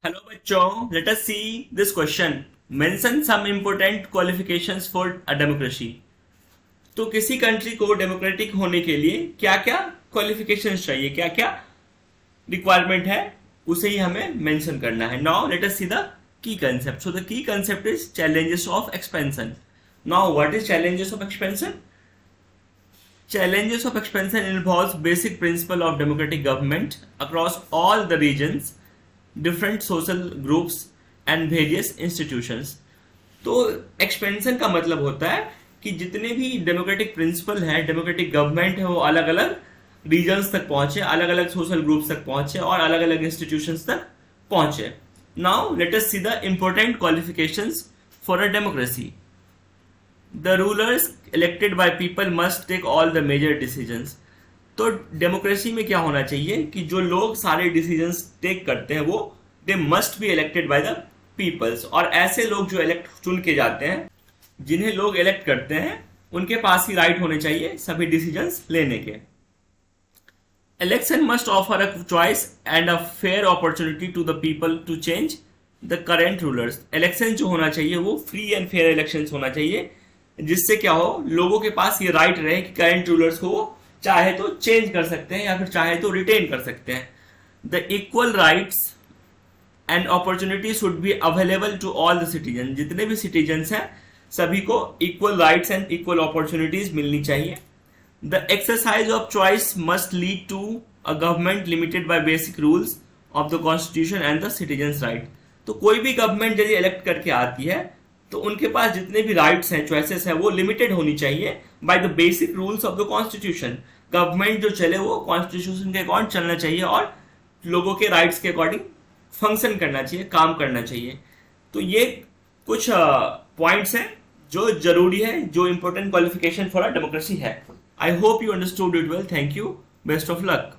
Hello बच्चों, let us see this question. Mention some important qualifications for a democracy. तो किसी country को democratic होने के लिए क्या क्या क्वालिफिकेशंस चाहिए, क्या क्या रिक्वायरमेंट है, उसे ही हमें मेंशन करना है। Now let us see the key concept. So the key concept is challenges of expansion. Now what is challenges of expansion? Challenges of expansion involves basic principle of democratic government across all the regions, different social groups and various institutions। तो expansion का मतलब होता है कि जितने भी democratic principal है, democratic government है, वो अलग अलग रीजन्स तक पहुंचे, अलग अलग सोशल ग्रुप्स तक पहुंचे और अलग अलग इंस्टीट्यूशंस तक पहुंचे। Now let us see the important qualifications for a democracy. The rulers elected by people must take all the major decisions. तो डेमोक्रेसी में क्या होना चाहिए कि जो लोग सारे डिसीजंस टेक करते हैं वो they must be elected by the peoples. और ऐसे लोग जो इलेक्ट चुन के जाते हैं, जिन्हें लोग इलेक्ट करते हैं, उनके पास ही राइट होने चाहिए सभी डिसीजंस लेने के। Election must offer a choice and a fair opportunity to the people to change the current rulers. Election जो होना चाहिए वो फ्री एंड फेयर इलेक्शन होना चाहिए, जिससे क्या हो, लोगों के पास ये राइट रहे कि करंट रूलर्स को वो चाहे तो चेंज कर सकते हैं या फिर चाहे तो रिटेन कर सकते हैं। The equal rights and opportunity should be available to all the citizen. जितने भी सिटीजन्स हैं सभी को equal rights and equal opportunities मिलनी चाहिए। The exercise of choice must lead to a government limited by basic rules of the constitution and the citizens right. तो कोई भी गवर्नमेंट यदि इलेक्ट करके आती है तो उनके पास जितने भी राइट्स हैं, चॉइसेस हैं, वो लिमिटेड होनी चाहिए by the basic rules of the constitution. Government जो चले वो कॉन्स्टिट्यूशन के अकॉर्डिंग चलना चाहिए और लोगों के राइट्स के अकॉर्डिंग फंक्शन करना चाहिए, काम करना चाहिए। तो ये कुछ पॉइंट्स हैं जो जरूरी है, जो important qualification for a democracy है। I hope you understood it well. Thank you, best of luck.